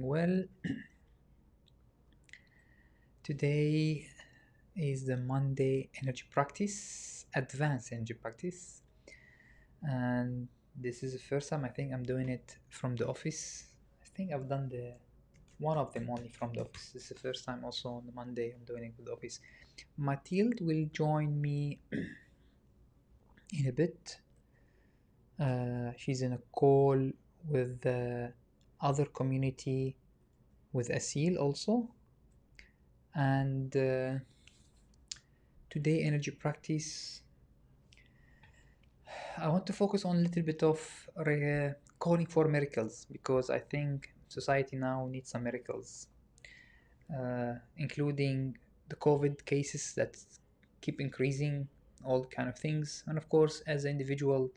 well. Today is the Monday energy practice, advanced energy practice, and this is the first time I think I'm doing it from the office. I think I've done the one of them only from the office. This is the first time also on the Monday I'm doing it with the office. Mathilde will join me in a bit. She's in a call with the other community with Asil also, and today energy practice I want to focus on a little bit of calling for miracles, because I think society now needs some miracles, including the COVID cases that keep increasing, all kind of things, and of course as an individual,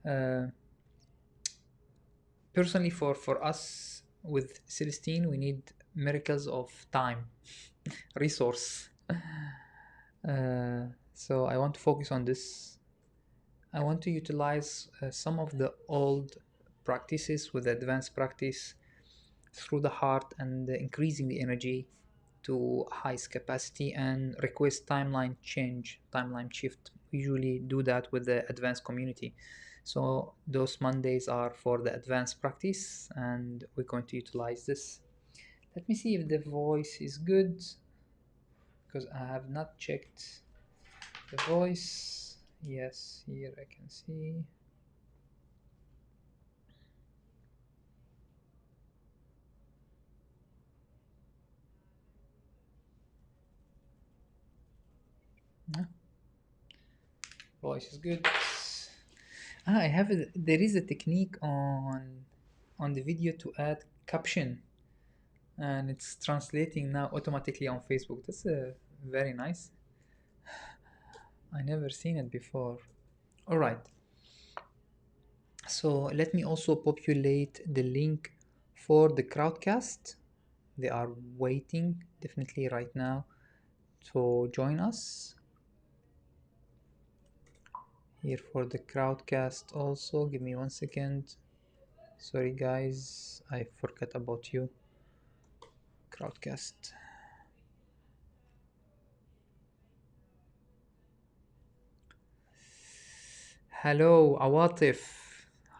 uh, personally for us with Celestine we need miracles of time, resource. So I want to focus on this. I want to utilize some of the old practices with advanced practice through the heart and increasing the energy to highest capacity and request timeline change, timeline shift. We usually do that with the advanced community. So those Mondays are for the advanced practice and we're going to utilize this. Let me see if the voice is good, because I have not checked the voice. Yes, here I can see. No, voice is good. I have there is a technique on the video to add caption, and it's translating now automatically on Facebook. That's very nice. I never seen it before. All right. So let me also populate the link for the Crowdcast. They are waiting definitely right now to join us here for the Crowdcast. Also, give me 1 second. Sorry guys, I forgot about you. Crowdcast. Hello Awatif,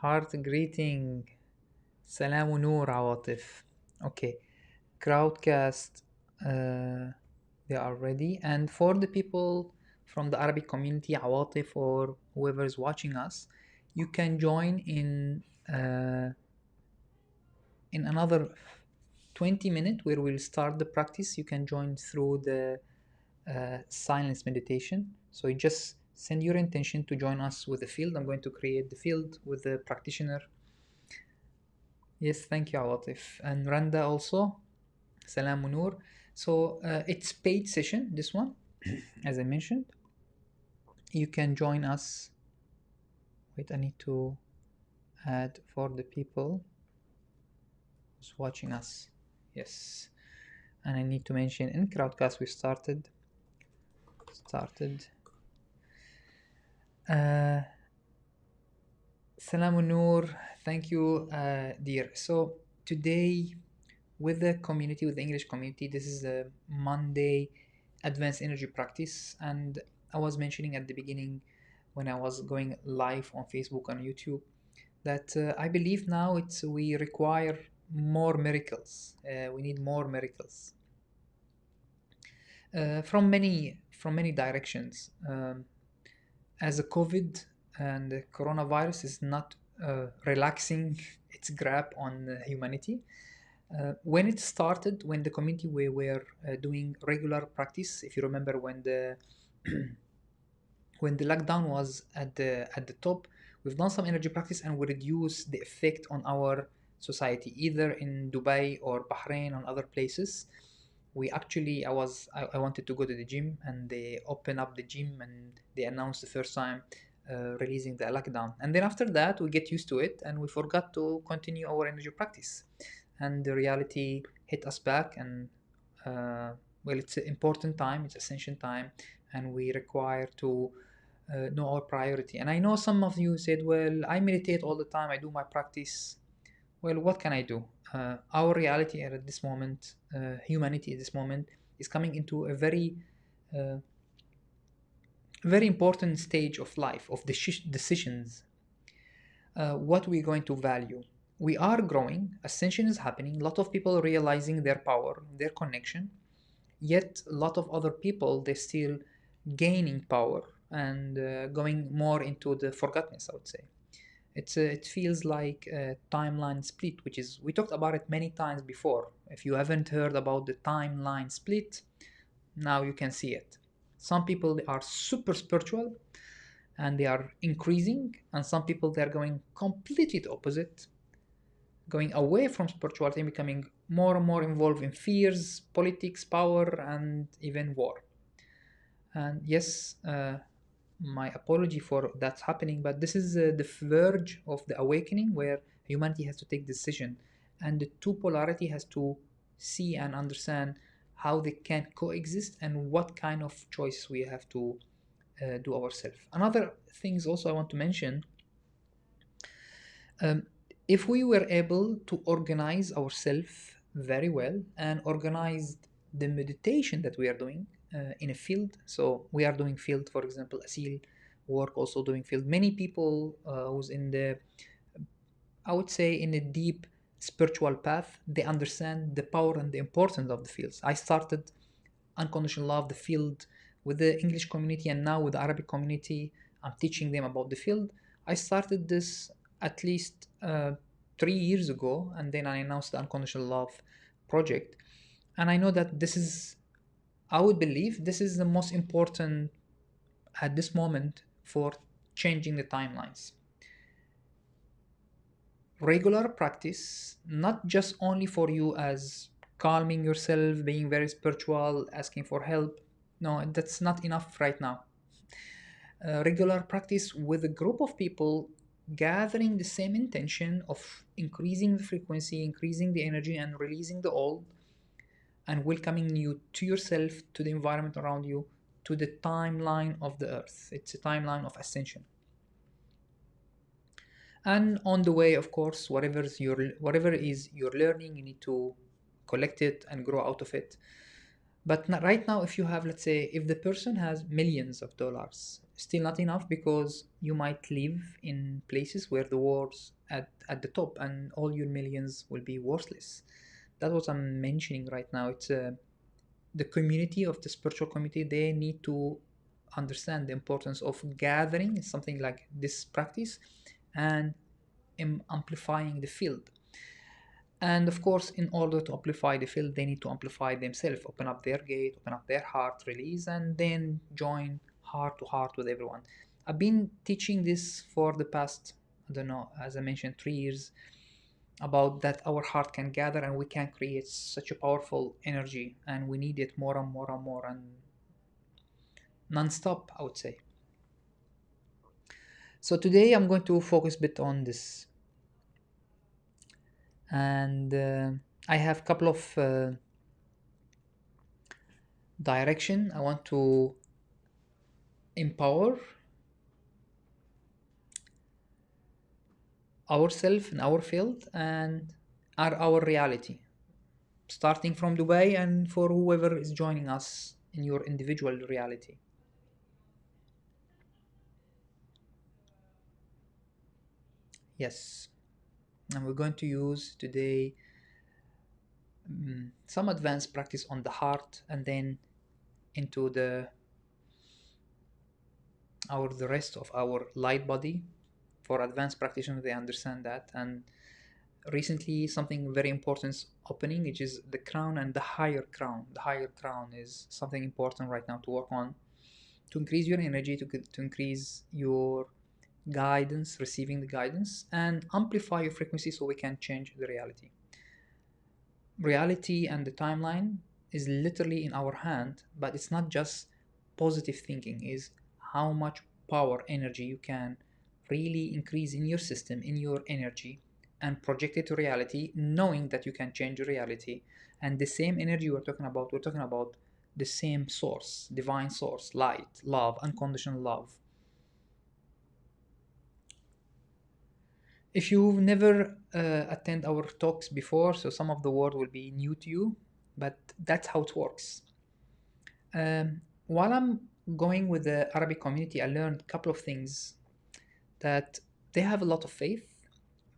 heart greeting. Salam Noor Awatif. Okay, Crowdcast, they are ready. And for the people from the Arabic community, Awatif or whoever is watching us, you can join in another 20 minutes where we'll start the practice. You can join through the silence meditation. So you just send your intention to join us with the field. I'm going to create the field with the practitioner. Yes, thank you, Awatif. And Randa also. Salam Noor. So it's paid session, this one, as I mentioned. You can join us. Wait, I need to add for the people who's watching us. Yes. And I need to mention in Crowdcast we started. Salam Noor, thank you, dear. So today with the community, with the English community, this is a Monday advanced energy practice, and I was mentioning at the beginning when I was going live on Facebook and YouTube that I believe now we require more miracles. We need more miracles from many directions. As a COVID and the coronavirus is not relaxing its grip on humanity. When it started, when the community we were doing regular practice, if you remember when the when the lockdown was at the top, we've done some energy practice and we reduced the effect on our society, either in Dubai or Bahrain or other places. We actually, I wanted to go to the gym, and they opened up the gym and they announced the first time releasing the lockdown. And then after that, we get used to it and we forgot to continue our energy practice. And the reality hit us back, and well, it's an important time, it's essential time, and we require to know our priority. And I know some of you said, well, I meditate all the time, I do my practice. Well, what can I do? our reality at this moment, humanity at this moment, is coming into a uh, very important stage of life, of decisions. What we're going to value. We are growing, ascension is happening, a lot of people realizing their power, their connection, yet a lot of other people, they're still gaining power and going more into the forgottenness, I would say. It feels like a timeline split, which is, we talked about it many times before. If you haven't heard about the timeline split, now you can see it. Some people are super spiritual and they are increasing, and some people they are going completely the opposite, going away from spirituality and becoming more and more involved in fears, politics, power, and even war. And yes, my apology for that's happening, but this is the verge of the awakening where humanity has to take decision, and the two polarity has to see and understand how they can coexist and what kind of choice we have to do ourselves. Another things also I want to mention, um, if we were able to organize ourselves very well and organize the meditation that we are doing in a field. So we are doing field, for example, Asil work also doing field. Many people who's in the, I would say, in a deep spiritual path, they understand the power and the importance of the fields. I started unconditional love, the field, with the English community, and now with the Arabic community, I'm teaching them about the field. I started this at least 3 years ago, and then I announced the unconditional love project. And I know that this is, I would believe, this is the most important at this moment for changing the timelines. Regular practice, not just only for you as calming yourself, being very spiritual, asking for help. No, that's not enough right now. Regular practice with a group of people gathering the same intention of increasing the frequency, increasing the energy, and releasing the old, and welcoming you to yourself, to the environment around you, to the timeline of the earth. It's a timeline of ascension. And on the way, of course, whatever is your learning, you need to collect it and grow out of it. But not, right now, if you have, let's say, if the person has millions of dollars, still not enough, because you might live in places where the war's at the top and all your millions will be worthless. That's what I'm mentioning right now. It's the community of the spiritual community, they need to understand the importance of gathering something like this practice and amplifying the field. And of course, in order to amplify the field, they need to amplify themselves, open up their gate, open up their heart, release, and then join heart to heart with everyone. I've been teaching this for the past, I don't know, as I mentioned, 3 years, about that our heart can gather and we can create such a powerful energy, and we need it more and more and more and non-stop, I would say. So today I'm going to focus a bit on this, and I have a couple of direction I want to empower ourselves in our field and our reality, starting from Dubai and for whoever is joining us in your individual reality. Yes, and we're going to use today some advanced practice on the heart, and then into the rest of our light body. For advanced practitioners, they understand that. And recently something very important is opening, which is the crown and the higher crown. The higher crown is something important right now to work on, to increase your energy, to increase your guidance, receiving the guidance, and amplify your frequency so we can change the reality. Reality and the timeline is literally in our hand, but it's not just positive thinking, is how much power, energy you can really increase in your system, in your energy, and project it to reality, knowing that you can change reality. And the same energy we're talking about the same source, divine source, light, love, unconditional love. If you've never attend our talks before, so some of the word will be new to you, but that's how it works. While I'm going with the Arabic community, I learned a couple of things, that they have a lot of faith,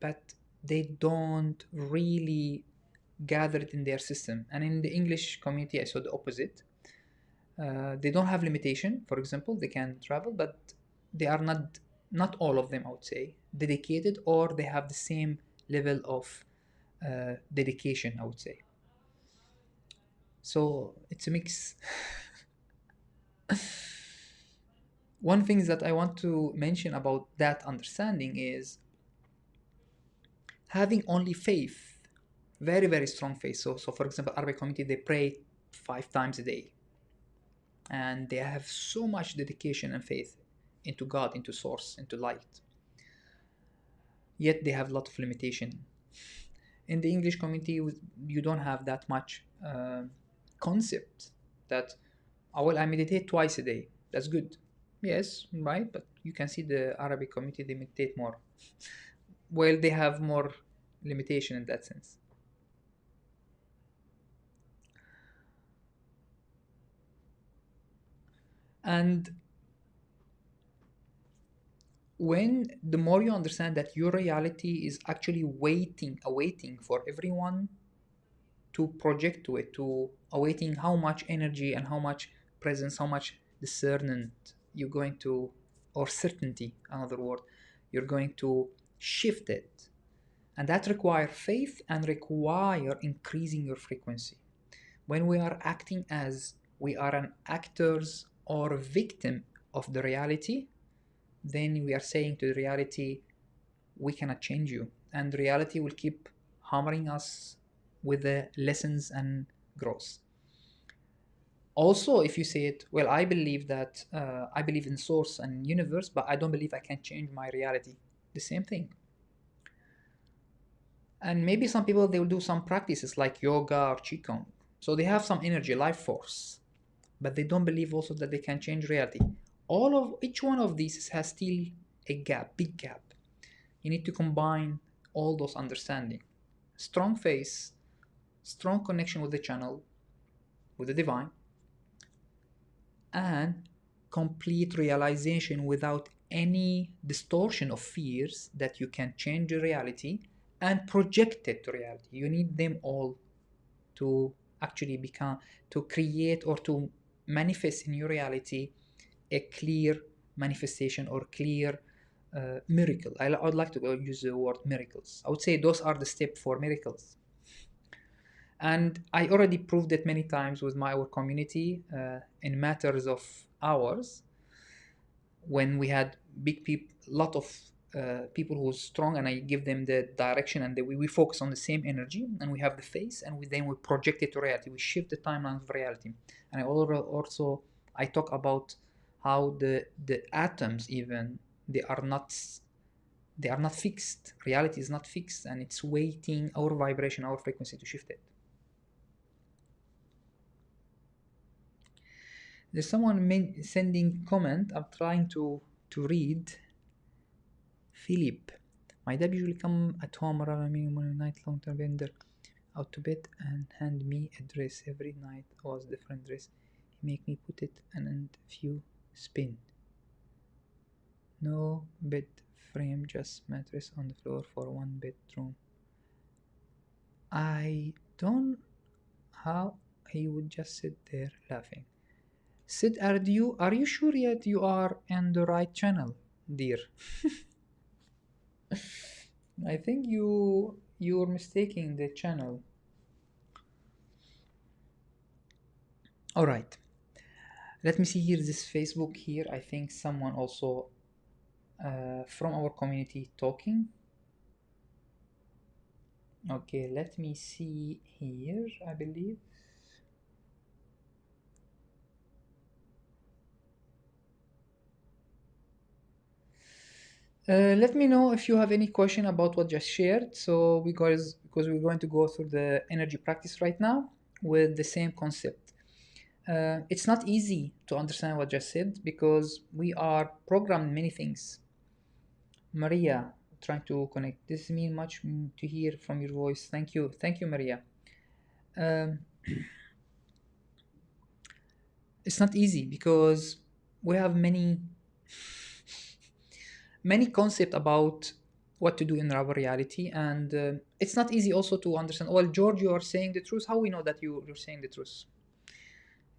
but they don't really gather it in their system. And in the English community, I saw the opposite. They don't have limitation. For example, they can travel, but they are not all of them, I would say, dedicated, or they have the same level of dedication, I would say. So it's a mix. One thing that I want to mention about that understanding is having only faith, very, very strong faith. So for example, Arabic community, they pray 5 times a day, and they have so much dedication and faith into God, into source, into light. Yet they have a lot of limitation. In the English community, you don't have that much concept that, oh, well, I meditate twice a day. That's good. Yes, right, but you can see the Arabic community, they meditate more. Well, they have more limitation in that sense. And when the more you understand that your reality is actually awaiting for everyone to project to it, to awaiting how much energy and how much presence, how much discernment you're going to, or certainty, another word, you're going to shift it. And that require faith and require increasing your frequency. When we are acting as we are an actors or a victim of the reality, then we are saying to the reality, we cannot change you. And reality will keep hammering us with the lessons and growth. Also, if you say it, well, I believe that I believe in source and universe, but I don't believe I can change my reality. The same thing. And maybe some people, they will do some practices like yoga or qigong. So they have some energy, life force, but they don't believe also that they can change reality. Each one of these has still a gap, big gap. You need to combine all those understanding. Strong faith, strong connection with the channel, with the divine, and complete realization without any distortion of fears that you can change the reality and project it to reality. You need them all to actually become, to create or to manifest in your reality a clear manifestation or clear miracle. I would like to use the word miracles. I would say those are the steps for miracles. And I already proved it many times with our community in matters of hours, when we had big people, lot of people who are strong, and I give them the direction, and we focus on the same energy, and we have the face, and then we project it to reality. We shift the timeline of reality. And I also I talk about how the atoms, even, they are not fixed. Reality is not fixed, and it's waiting our vibration, our frequency to shift it. There's someone sending comment. I'm trying to read. Philip, my dad usually come at home around me one night long term bender out to bed and hand me a dress every night. Was different dress. He make me put it and few spin. No bed frame, just mattress on the floor for one bedroom. I don't how he would just sit there laughing. Sid, are you sure yet you are in the right channel, dear? I think you're mistaking the channel. All right. Let me see here this Facebook here. I think someone also from our community talking. Okay, let me see here, I believe. Let me know if you have any question about what just shared. So because we're going to go through the energy practice right now with the same concept. It's not easy to understand what just said because we are programmed many things. Maria, trying to connect. This means much to hear from your voice. Thank you, Maria. Um, it's not easy because we have many concepts about what to do in our reality, and it's not easy also to understand. Well, George, you are saying the truth. How we know that you're saying the truth?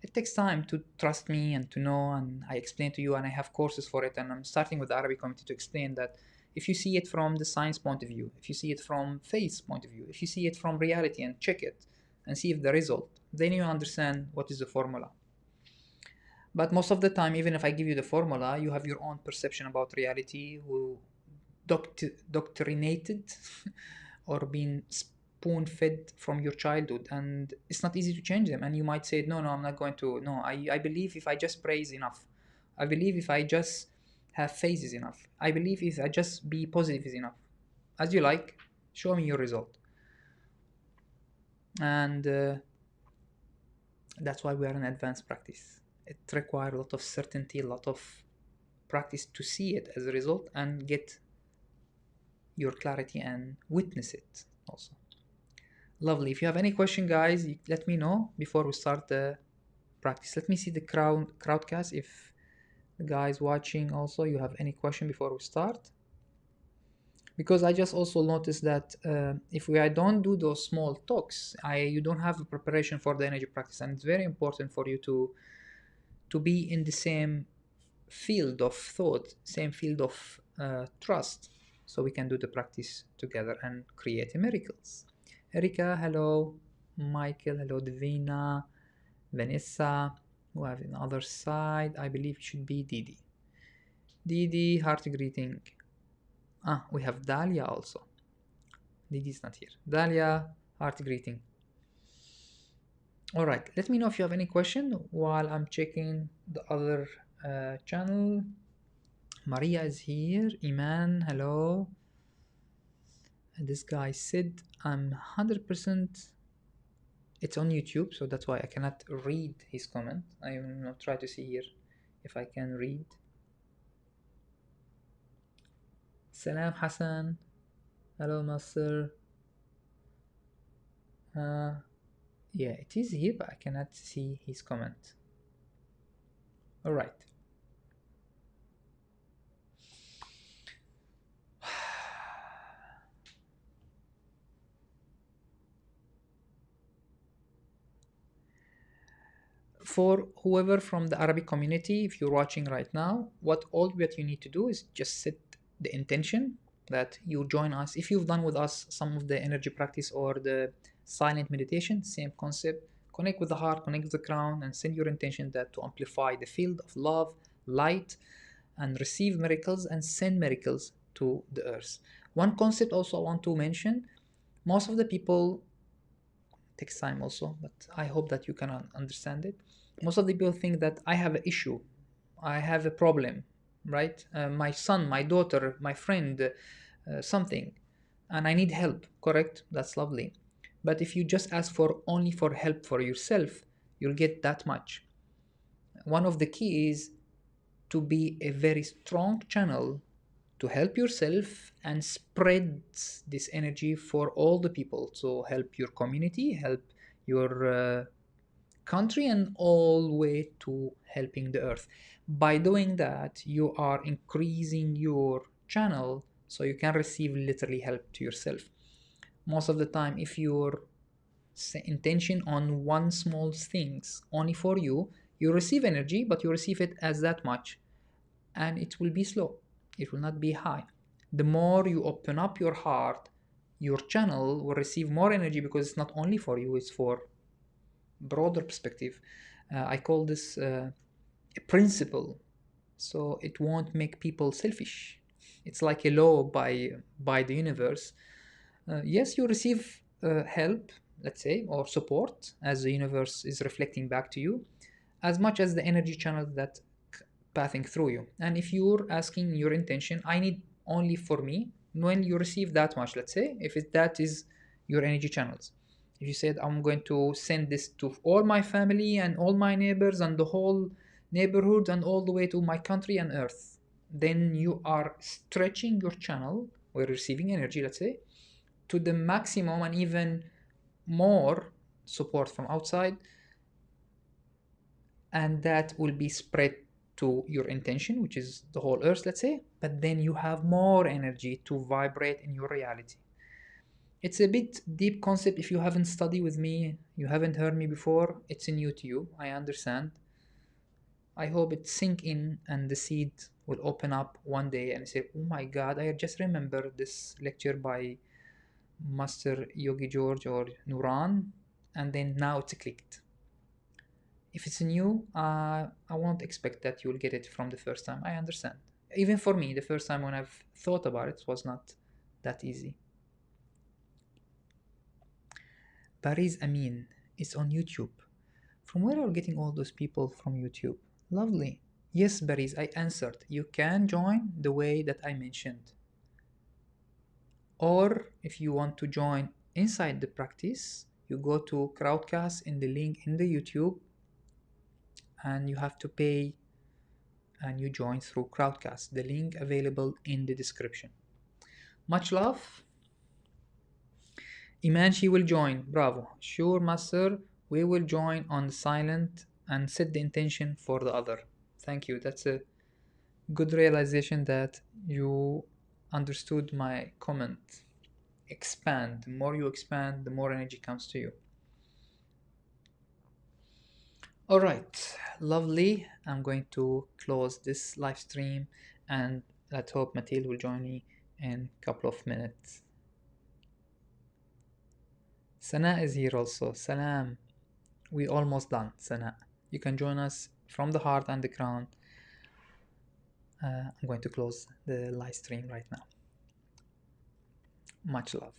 It takes time to trust me and to know, and I explain to you, and I have courses for it, and I'm starting with the Arabic community to explain that if you see it from the science point of view, if you see it from faith point of view, if you see it from reality and check it and see if the result, then you understand what is the formula. But most of the time, even if I give you the formula, you have your own perception about reality, who doctrinated or been spoon fed from your childhood, and it's not easy to change them. And you might say, no, I'm not going to. No, I believe if I just pray is enough. I believe if I just have faith is enough. I believe if I just be positive is enough. As you like, show me your result. And that's why we are in advanced practice. It requires a lot of certainty, a lot of practice to see it as a result and get your clarity and witness it also. Lovely. If you have any question, guys, let me know before we start the practice. Let me see the crowdcast. If the guys watching also, you have any question before we start? Because I just also noticed that if I don't do those small talks, you don't have a preparation for the energy practice, and it's very important for you to be in the same field of thought, same field of trust, so we can do the practice together and create miracles. Erika, hello. Michael, hello. Divina, Vanessa, who have on the other side, I believe it should be Didi. Didi, heart greeting. We have Dalia also. Didi's not here. Dalia, heart greeting. All right, let me know if you have any question while I'm checking the other channel. Maria is here. Iman, hello. And this guy said, I'm 100%. It's on YouTube, so that's why I cannot read his comment. I will not try to see here if I can read. Salam Hassan. Hello, Master. Yeah, it is here, but I cannot see his comment. All right. For whoever from the Arabic community, if you're watching right now, what you need to do is just set the intention that you join us. If you've done with us some of the energy practice or the silent meditation, same concept. Connect with the heart, connect with the crown, and send your intention that to amplify the field of love, light, and receive miracles and send miracles to the earth. One concept also I want to mention, most of the people, takes time also, but I hope that you can understand it. Most of the people think that I have an issue, I have a problem, right? My son, my daughter, my friend, something, and I need help, correct? That's lovely. But if you just ask for only for help for yourself, you'll get that much. One of the keys to be a very strong channel to help yourself and spread this energy for all the people. So help your community, help your country, and all the way to helping the earth. By doing that, you are increasing your channel so you can receive literally help to yourself. Most of the time, if your intention on one small things only for you, you receive energy, but you receive it as that much, and it will be slow, it will not be high. The more you open up your heart, your channel will receive more energy, because it's not only for you, it's for broader perspective. I call this a principle, so it won't make people selfish. It's like a law by the universe. Yes, you receive help, let's say, or support, as the universe is reflecting back to you, as much as the energy channel that passing through you. And if you're asking your intention, I need only for me, when you receive that much, let's say, if that is your energy channels. If you said, I'm going to send this to all my family and all my neighbors and the whole neighborhood and all the way to my country and earth, then you are stretching your channel we're receiving energy, let's say, to the maximum and even more support from outside, and that will be spread to your intention, which is the whole earth, let's say, but then you have more energy to vibrate in your reality. It's a bit deep concept. If you haven't studied with me, you haven't heard me before, it's new to you, I understand. I hope it sink in and the seed will open up one day and say, oh my god, I just remember this lecture by Master Yogi George or Nuran, and then now it's clicked. If it's new, I won't expect that you'll get it from the first time. I understand. Even for me, the first time when I've thought about it was not that easy. Paris Amin is on YouTube. From where are you getting all those people from YouTube? Lovely. Yes, Paris, I answered. You can join the way that I mentioned. Or if you want to join inside the practice, you go to Crowdcast in the link in the YouTube, and you have to pay, and you join through Crowdcast. The link available in the description. Much love. Iman, she will join. Bravo. Sure, master. We will join on silent and set the intention for the other. Thank you. That's a good realization that you understood my comment. Expand. The more you expand, the more energy comes to you. All right, lovely. I'm going to close this live stream, and let's hope Mathilde will join me in a couple of minutes. Sana is here also. Salam. We almost done, Sana. You can join us from the heart and the crown. I'm going to close the live stream right now. Much love.